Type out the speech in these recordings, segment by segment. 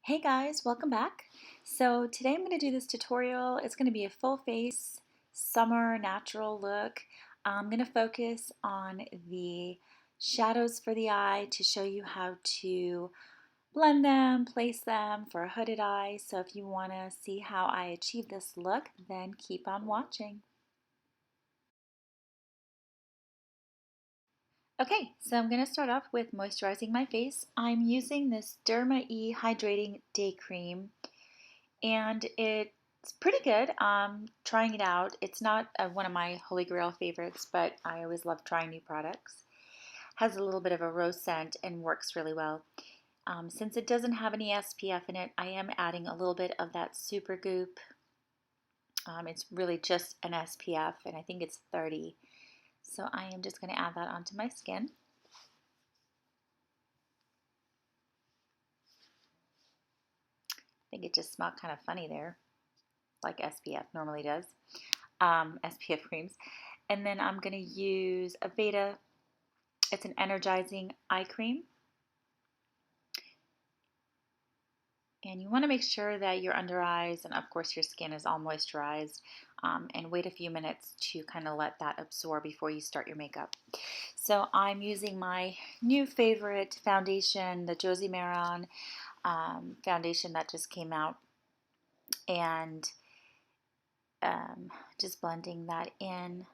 Hey guys, welcome back. So today I'm going to do this tutorial. It's going to be a full face summer natural look. I'm going to focus on the shadows for the eye to show you how to blend them, place them for a hooded eye. So if you want to see how I achieve this look, then keep on watching. Okay, so I'm going to start off with moisturizing my face. I'm using this Derma E Hydrating Day Cream, and it's pretty good. Trying it out. It's not one of my holy grail favorites, but I always love trying new products. Has a little bit of a rose scent and works really well. Since it doesn't have any SPF in it, I am adding a little bit of that Super Goop. It's really just an SPF, and I think it's 30. So I am just going to add that onto my skin. I think it just smelled kind of funny there, like SPF normally does. SPF creams. And then I'm going to use a Beta. It's an energizing eye cream. And you want to make sure that your under eyes and of course your skin is all moisturized, and wait a few minutes to kind of let that absorb before you start your makeup. So I'm using my new favorite foundation, the Josie Maran foundation that just came out, and just blending that in.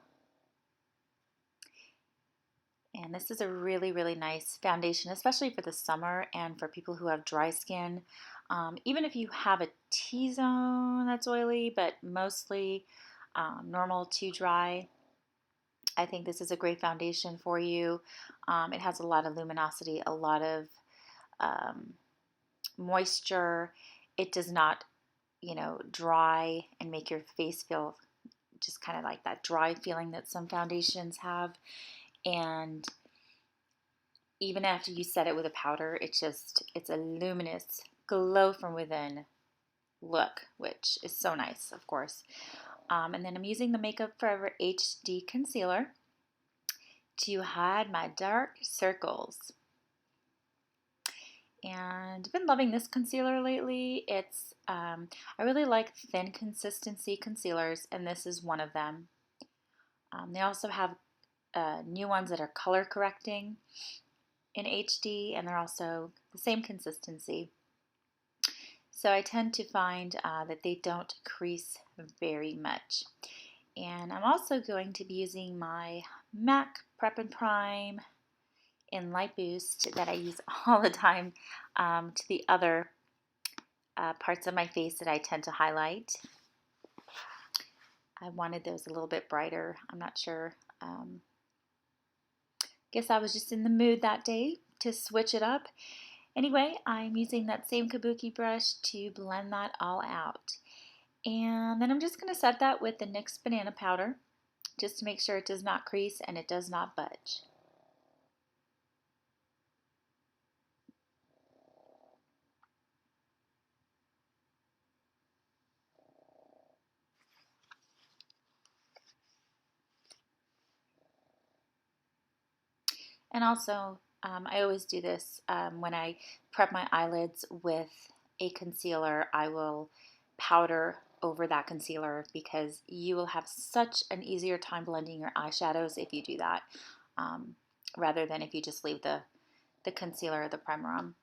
And this is a really, really nice foundation, especially for the summer and for people who have dry skin. Even if you have a T-zone that's oily, but mostly normal to dry, I think this is a great foundation for you. It has a lot of luminosity, a lot of um, moisture. It does not, dry and make your face feel just kind of like that dry feeling that some foundations have. And even after you set it with a powder, it's a luminous glow from within look, which is so nice, of course. And then I'm using the Makeup Forever HD concealer to hide my dark circles. And I've been loving this concealer lately. I really like thin consistency concealers, and this is one of them. They also have new ones that are color correcting in HD, and they're also the same consistency. So I tend to find that they don't crease very much. And I'm also going to be using my MAC Prep and Prime in Light Boost that I use all the time to the other parts of my face that I tend to highlight. I wanted those a little bit brighter. I'm not sure. Guess I was just in the mood that day to switch it up. Anyway, I'm using that same kabuki brush to blend that all out. And then I'm just going to set that with the NYX banana powder just to make sure it does not crease and it does not budge. And also, I always do this when I prep my eyelids with a concealer. I will powder over that concealer because you will have such an easier time blending your eyeshadows if you do that, rather than if you just leave the concealer or the primer on.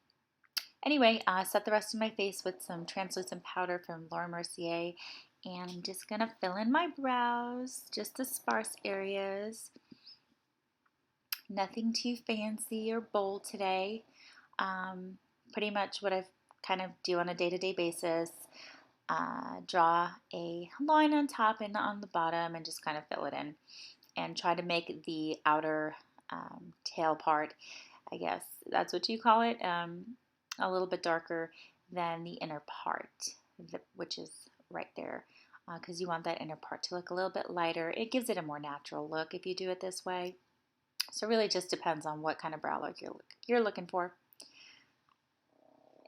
Anyway, set the rest of my face with some translucent powder from Laura Mercier, and I'm just going to fill in my brows, just the sparse areas. Nothing too fancy or bold today. Pretty much what I kind of do on a day-to-day basis. Draw a line on top and on the bottom and just kind of fill it in. And try to make the outer tail part, I guess that's what you call it, a little bit darker than the inner part, which is right there, because you want that inner part to look a little bit lighter. It gives it a more natural look if you do it this way. So it really just depends on what kind of brow look you're looking for.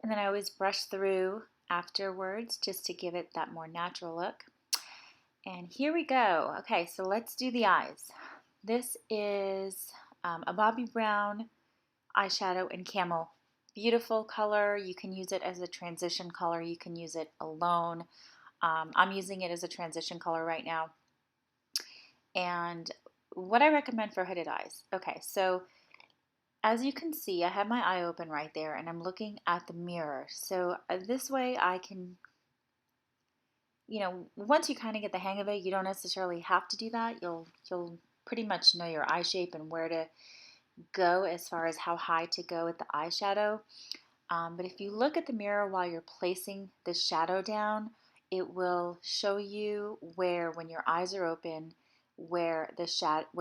And then I always brush through afterwards just to give it that more natural look. And here we go. Okay, so let's do the eyes. This is a Bobbi Brown eyeshadow in Camel. beautiful color. You can use it as a transition color. You can use it alone. I'm using it as a transition color right now. And what I recommend for hooded eyes. Okay, so as you can see, I have my eye open right there and I'm looking at the mirror. So this way I can, once you kind of get the hang of it, you don't necessarily have to do that. You'll pretty much know your eye shape and where to go as far as how high to go with the eyeshadow. But if you look at the mirror while you're placing the shadow down, it will show you where, when your eyes are open, where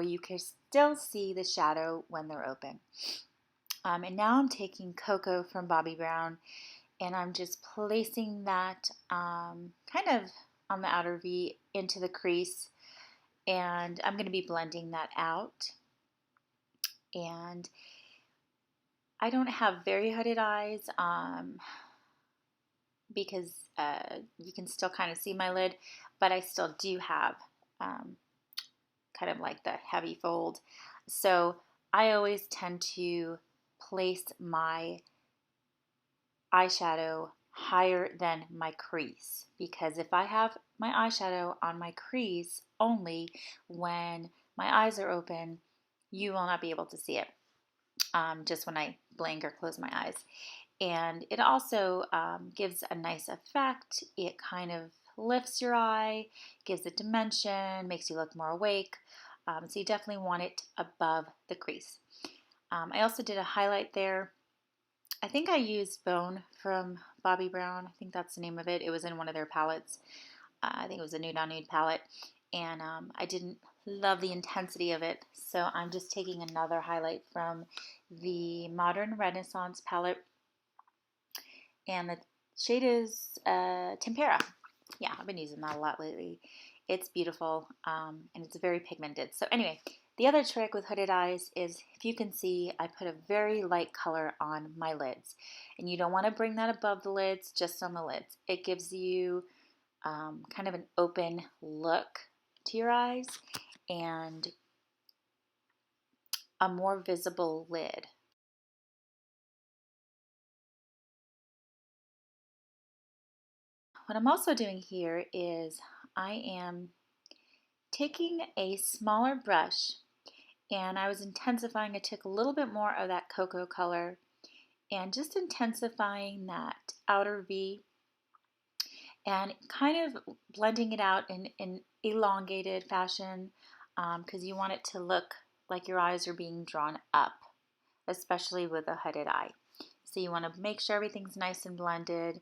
you can still see the shadow when they're open. And now I'm taking Cocoa from Bobbi Brown, and I'm just placing that kind of on the outer V into the crease, and I'm going to be blending that out. And I don't have very hooded eyes because you can still kind of see my lid, but I still do have kind of like the heavy fold. So I always tend to place my eyeshadow higher than my crease, because if I have my eyeshadow on my crease only when my eyes are open, you will not be able to see it just when I blink or close my eyes. And it also gives a nice effect. It kind of lifts your eye, gives it dimension, makes you look more awake. So you definitely want it above the crease. I also did a highlight there. I think I used Bone from Bobbi Brown. I think that's the name of it. It was in one of their palettes. I think it was a Nude on Nude palette. And I didn't love the intensity of it. So I'm just taking another highlight from the Modern Renaissance palette. And the shade is Tempera. Yeah, I've been using that a lot lately. It's beautiful and it's very pigmented. So anyway, the other trick with hooded eyes is, if you can see, I put a very light color on my lids. And you don't want to bring that above the lids, just on the lids. It gives you kind of an open look to your eyes and a more visible lid. What I'm also doing here is I am taking a smaller brush, and I was intensifying. I took a little bit more of that cocoa color and just intensifying that outer V and kind of blending it out in an elongated fashion because you want it to look like your eyes are being drawn up, especially with a hooded eye. So you want to make sure everything's nice and blended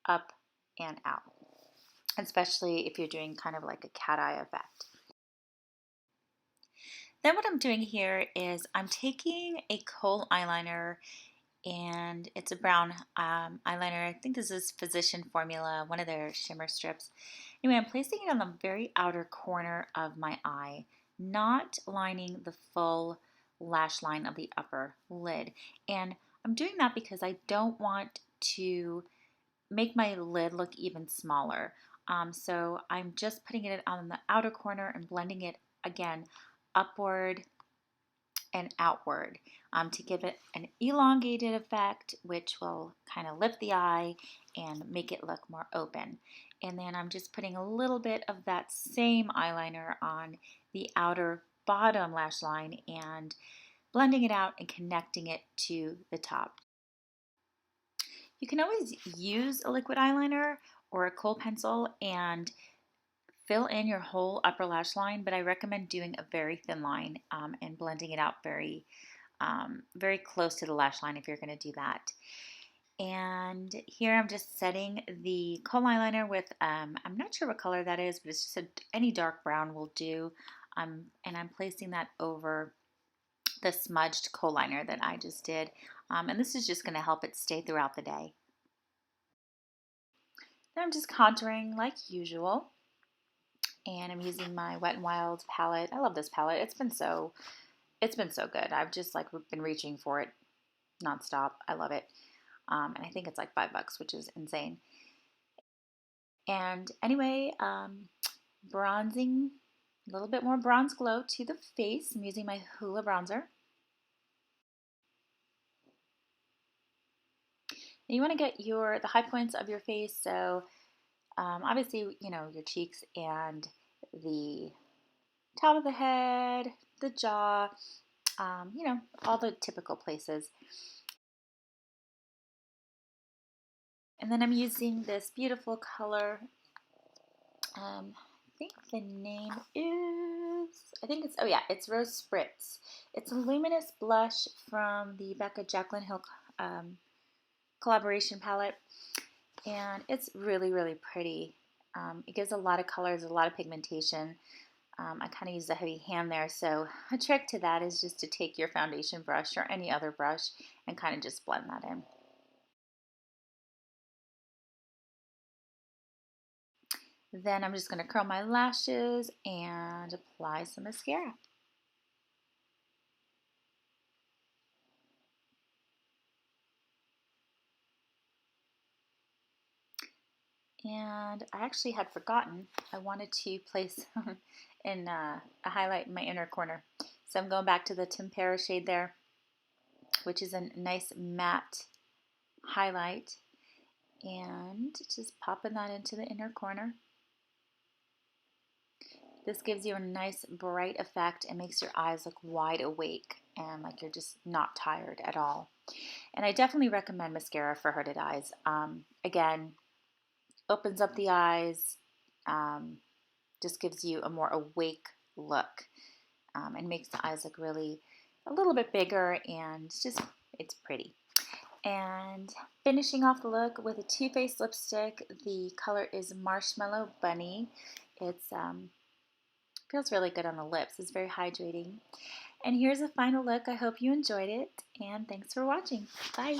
up and out, especially if you're doing kind of like a cat eye effect. Then what I'm doing here is I'm taking a kohl eyeliner, and it's a brown eyeliner. I think this is Physician Formula, one of their shimmer strips. Anyway, I'm placing it on the very outer corner of my eye, not lining the full lash line of the upper lid. And I'm doing that because I don't want to make my lid look even smaller. So I'm just putting it on the outer corner and blending it again upward and outward to give it an elongated effect, which will kind of lift the eye and make it look more open. And then I'm just putting a little bit of that same eyeliner on the outer bottom lash line and blending it out and connecting it to the top. You can always use a liquid eyeliner or a kohl pencil and fill in your whole upper lash line, but I recommend doing a very thin line and blending it out very close to the lash line if you're going to do that. And here I'm just setting the kohl eyeliner with, I'm not sure what color that is, but it's just any dark brown will do. And I'm placing that over the smudged kohl liner that I just did. And this is just going to help it stay throughout the day. Then I'm just contouring like usual. And I'm using my Wet n Wild palette. I love this palette. It's been so good. I've just like been reaching for it nonstop. I love it. And I think it's like $5, which is insane. And anyway, bronzing, a little bit more bronze glow to the face. I'm using my Hoola bronzer. Now you want to get the high points of your face, so obviously, your cheeks and the top of the head, the jaw, all the typical places. And then I'm using this beautiful color. I think the name oh yeah, it's Rose Spritz. It's a luminous blush from the Becca Jaclyn Hill collaboration palette. And it's really, really pretty. It gives a lot of colors, a lot of pigmentation. I kind of use a heavy hand there, so a trick to that is just to take your foundation brush or any other brush and kind of just blend that in. Then I'm just going to curl my lashes and apply some mascara. And I actually had forgotten I wanted to place in a highlight in my inner corner. So I'm going back to the Tempera shade there, which is a nice matte highlight, and just popping that into the inner corner. This gives you a nice bright effect and makes your eyes look wide awake and like you're just not tired at all. And I definitely recommend mascara for hooded eyes. Again, opens up the eyes, just gives you a more awake look, and makes the eyes look really a little bit bigger, and it's pretty. And finishing off the look with a Too Faced lipstick. The color is Marshmallow Bunny. It's feels really good on the lips. It's very hydrating. And here's a final look. I hope you enjoyed it, and thanks for watching. Bye.